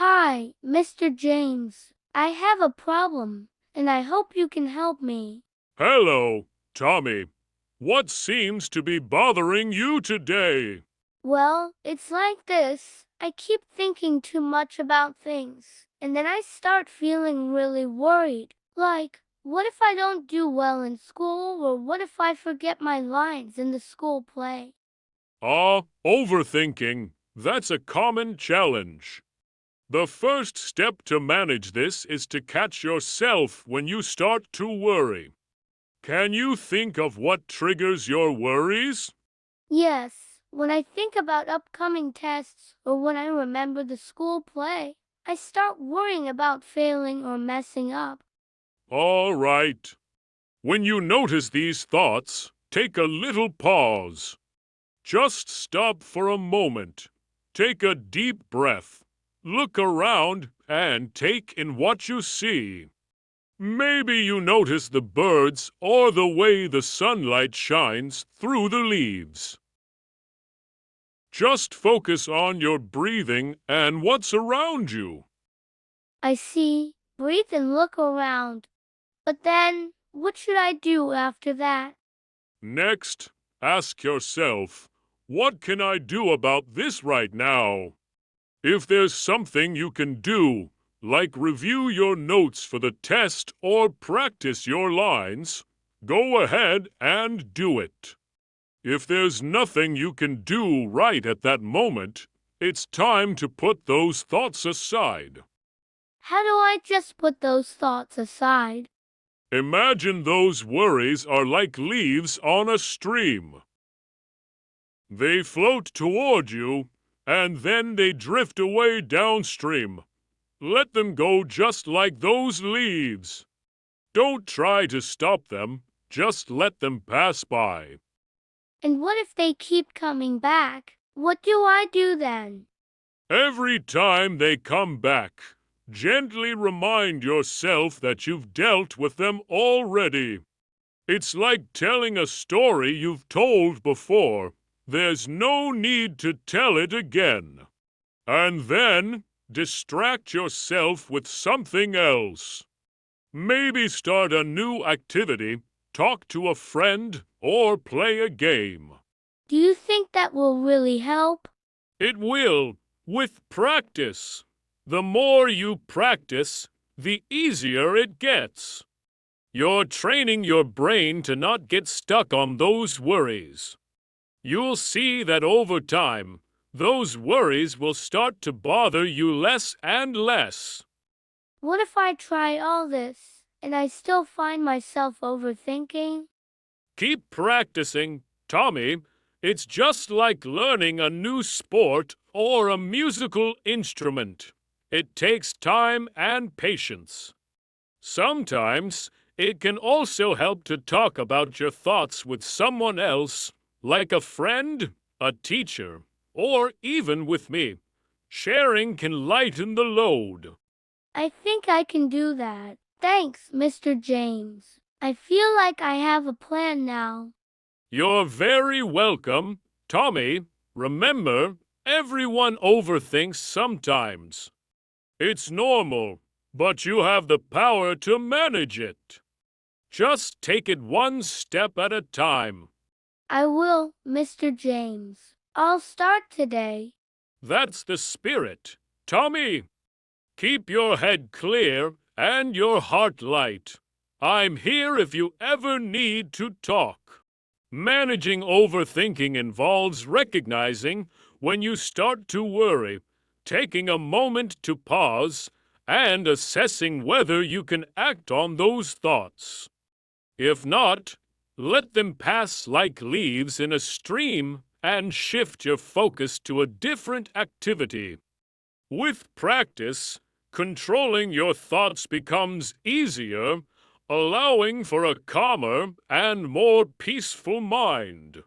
Hi, Mr. James. I have a problem, and I hope you can help me. Hello, Tommy. What seems to be bothering you today? Well, it's like this. I keep thinking too much about things, and then I start feeling really worried. Like, what if I don't do well in school, or what if I forget my lines in the school play? Overthinking. That's a common challenge. The first step to manage this is to catch yourself when you start to worry. Can you think of what triggers your worries? Yes, when I think about upcoming tests, or when I remember the school play, I start worrying about failing or messing up. All right. When you notice these thoughts, take a little pause. Just stop for a moment. Take a deep breath. Look around and take in what you see. Maybe you notice the birds or the way the sunlight shines through the leaves. Just focus on your breathing and what's around you. I see, breathe and look around. But then, what should I do after that? Next, ask yourself, what can I do about this right now? If there's something you can do, like review your notes for the test or practice your lines, go ahead and do it. If there's nothing you can do right at that moment, it's time to put those thoughts aside. How do I just put those thoughts aside? Imagine those worries are like leaves on a stream. They float toward you, and then they drift away downstream. Let them go just like those leaves. Don't try to stop them, just let them pass by. And what if they keep coming back? What do I do then? Every time they come back, gently remind yourself that you've dealt with them already. It's like telling a story you've told before. There's no need to tell it again. And then, distract yourself with something else. Maybe start a new activity, talk to a friend, or play a game. Do you think that will really help? It will, with practice. The more you practice, the easier it gets. You're training your brain to not get stuck on those worries. You'll see that over time, those worries will start to bother you less and less. What if I try all this, and I still find myself overthinking? Keep practicing, Tommy. It's just like learning a new sport or a musical instrument. It takes time and patience. Sometimes it can also help to talk about your thoughts with someone else, like a friend, a teacher, or even with me. Sharing can lighten the load. I think I can do that. Thanks, Mr. James. I feel like I have a plan now. You're very welcome, Tommy. Remember, everyone overthinks sometimes. It's normal, but you have the power to manage it. Just take it one step at a time. I will, Mr. James. I'll start today. That's the spirit. Tommy, keep your head clear and your heart light. I'm here if you ever need to talk. Managing overthinking involves recognizing when you start to worry, taking a moment to pause, and assessing whether you can act on those thoughts. If not, let them pass like leaves in a stream and shift your focus to a different activity. With practice, controlling your thoughts becomes easier, allowing for a calmer and more peaceful mind.